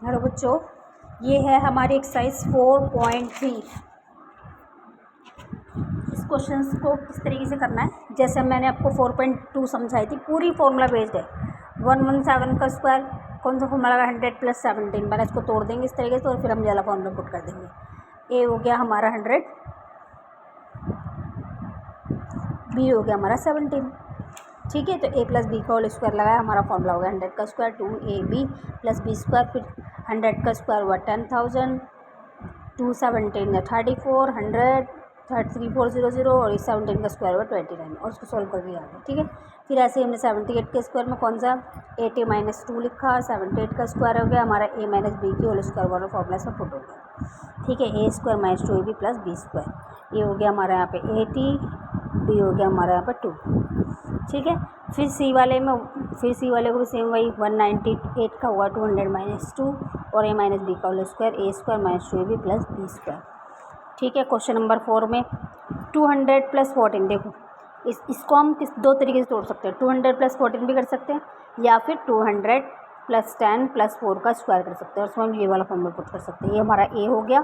Hello बच्चों, ये है हमारी एक्सरसाइज 4.3। इस क्वेश्चन को किस तरीके से करना है, जैसे मैंने आपको 4.2 समझाई थी, पूरी फॉर्मूला बेस्ड है। 117 का स्क्वायर कौन सा फॉर्मूला लगा, 100 + 17। पहले इसको तोड़ देंगे इस तरीके से और फिर हम वाला फॉर्मूला पुट कर देंगे। ए हो गया हमारा 100, बी हो गया हमारा 17। ठीक है, तो a + b का होल स्क्वायर लगाया, हमारा फॉर्मूला हो गया 100 का स्क्वायर 2ab + b स्क्वायर, फिर 100 का स्क्वायर हुआ 10,000, 217 या 34, 100 3400 और इस 17 का स्क्वायर हुआ 29 और उसको सॉल्व करके आ गया। ठीक है, फिर ऐसे ही हमने 78 के स्क्वायर में कौन सा 8a - 2 लिखा, 78 का स्क्वायर हो गया हमारा a - b की होल स्क्वायर वाला फॉर्मूला सब पुट हो गया। ठीक है, a² - 2ab + b स्क्वायर, ये हो गया हमारा यहाँ पे 80, b हो गया हमारा यहाँ पर 2। ठीक है, फिर सी वाले को भी सेम वही 198 का हुआ 200 - 2 और a - b का whole square a² - 2ab + b square. ठीक है, क्वेश्चन नंबर 4 में 200 + 14, देखो इसको हम दो तरीके से तोड़ सकते हैं। 200 + 14 भी कर सकते हैं या फिर 200 + 10 + 4 का स्क्वायर कर सकते हैं और उसमें हम ये वाला फॉर्मूला पुट कर सकते हैं। ये हमारा a हो गया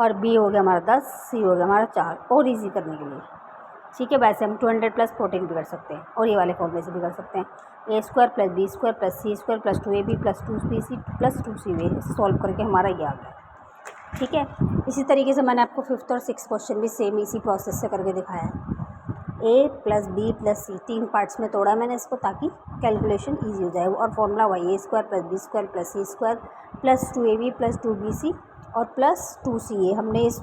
और b हो गया हमारा 10, c हो गया हमारा 4, और ईजी करने के लिए। ठीक है, वैसे हम 200 + 14 भी कर सकते हैं और ये वाले फॉर्मूले से भी कर सकते हैं। a² + b² + c² + 2ab + 2bc + 2ca solve करके हमारा ये आ गया। ठीक है, इसी तरीके से मैंने आपको 5th और 6th क्वेश्चन भी सेम इसी प्रोसेस से करके दिखाया है। a + b + c 3 पार्ट्स में तोड़ा मैंने इसको ताकि कैलकुलेशन ईजी हो जाए, और फॉर्मूला वही a² + b² + c² + 2ab + 2bc और +2ca। हमने इस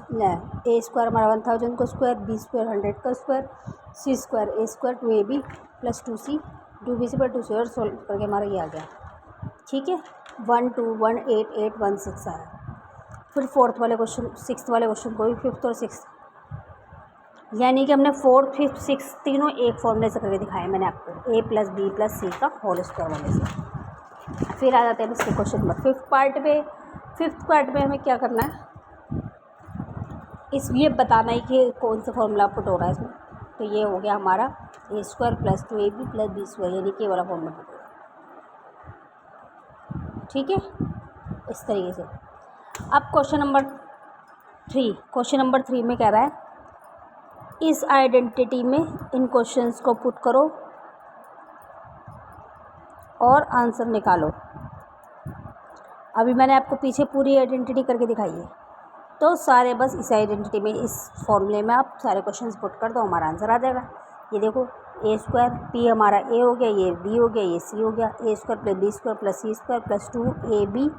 a² हमारा 1000 का स्क्वायर, b² 100 का square, c² a² 2ab + 2c 2bc + 2c और सोल्व करके हमारा ये आ गया। ठीक है, 1 2 1 8 8 1 6 आया। फिर 4th वाले क्वेश्चन 6th वाले क्वेश्चन को भी 5th और 6th, यानी कि हमने 4th 5th 6th तीनों एक फॉर्मूले से करके दिखाया मैंने आपको, a + b + c का होल स्क्वायर वाले से। फिर आ जाते हैं इसके क्वेश्चन नंबर 5th पार्ट पे। 5th पार्ट में हमें क्या करना है, ये बताना है कि कौन सा फॉर्मूला पुट हो रहा है इसमें। तो ये हो गया हमारा a² + 2ab + b², यानी कि ये वाला फॉर्मूला पुट हो रहा है। ठीक है, इस तरीके से। अब क्वेश्चन नंबर 3 में कह रहा है इस आइडेंटिटी में इन क्वेश्चंस को पुट करो और आंसर निकालो। अभी मैंने आपको पीछे पूरी आइडेंटिटी करके दिखाई है, तो सारे बस इस आइडेंटिटी में इस फॉर्मूले में आप सारे क्वेश्चंस पुट कर दो, हमारा आंसर आ जाएगा। ये देखो a² p हमारा a हो गया, ये b हो गया, ये c हो गया, a² + b² + c² + 2ab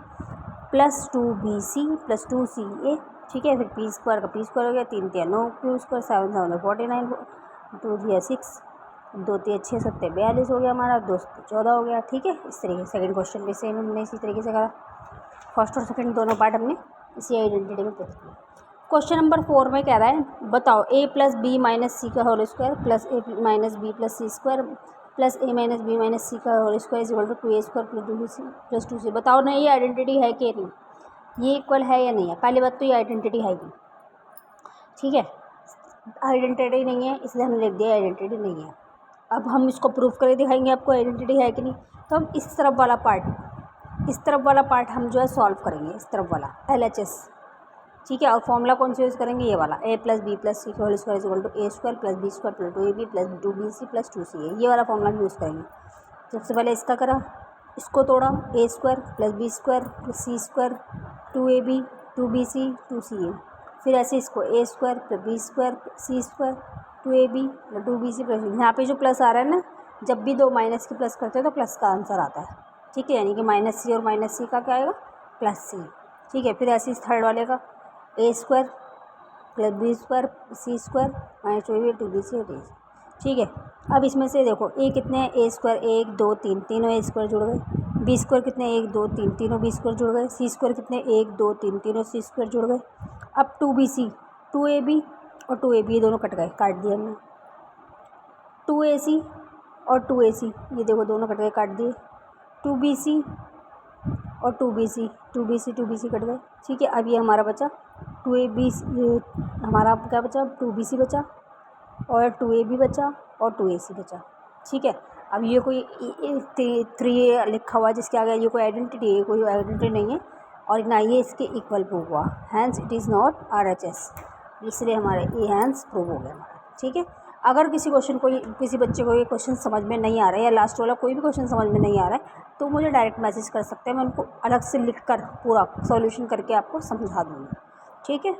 + 2bc + 2ca। ठीक है, फिर p² का p² हो गया, 3 3 9 q² 7 7 49 2 3 6 2 3 6 7 42 हो गया हमारा, 2 14 हो गया। ठीक है, इस तरीके से सेकंड क्वेश्चन भी सेम हमने इसी तरीके से करा। फर्स्ट और सेकंड दोनों पार्ट हमने इसी आइडेंटिटी में पुट किया। क्वेश्चन नंबर 4 में कह रहा है बताओ a + b - c का whole square + a - b + c² + a - b - c का whole square = 2a² + 2bc + 2c। बताओ ना ये आइडेंटिटी है कि नहीं, ये इक्वल है या नहीं है। पहली बात तो ये आइडेंटिटी है कि, ठीक है, आइडेंटिटी नहीं है इसलिए हमने लिख दिया आइडेंटिटी नहीं है। अब हम इसको प्रूफ करके दिखाएंगे आपको आइडेंटिटी है कि नहीं। तो हम इस तरफ वाला पार्ट हम जो है सॉल्व करेंगे, इस तरफ वाला LHS। ठीक है, और फॉर्मूला कौन सा यूज़ करेंगे, ये वाला a + b + c का whole square = a² + b² + 2ab + 2bc + 2ca। ये वाला फॉर्मूला हम यूज़ करेंगे। सबसे पहले इसका करा, इसको तोड़ा, a² + b² + c² 2ab 2bc 2ca। फिर ऐसे इसको a² + b² c² 2ab + 2bc + यहाँ पे जो प्लस आ रहा है ना, जब भी दो माइनस के प्लस करते हैं तो प्लस का आंसर आता है। ठीक है, यानी कि -c और -c का क्या आएगा, +c। ठीक है, फिर ऐसे इस थर्ड वाले का a² + b² c² - 2ab 2bc 2ac। ठीक है, अब इसमें से देखो a कितने हैं, a² 1 2 3 तीनों a² जुड़ गए, b² कितने 1 2 3 तीनों b² जुड़ गए, c² कितने 1 2 3 तीनों c² जुड़ गए। अब 2bc 2ab और 2ab ये दोनों कट गए, काट दिए हमने। 2ac और 2ac ये देखो दोनों कट गए, काट दिए। 2bc और 2bc कट गए। ठीक है, अब ये हमारा बचा 2ab, हमारा क्या बचा 2bc बचा और 2ab बचा और 2ac बचा। ठीक है, अब ये कोई 3 लिखा हुआ है जिसके आगे ये कोई आइडेंटिटी है, कोई आइडेंटिटी नहीं है और ना ये इसके इक्वल प्रूव हुआ, hence it is not RHS, इसलिए हमारे ये हैंस प्रूव हो गया हमारा। ठीक है, अगर किसी बच्चे को ये क्वेश्चन समझ में नहीं आ रहा है या लास्ट वाला कोई भी क्वेश्चन समझ में नहीं आ रहा है तो मुझे डायरेक्ट मैसेज कर सकते हैं, मैं उनको अलग से लिख कर पूरा सॉल्यूशन करके आपको समझा दूँगी। ठीक है।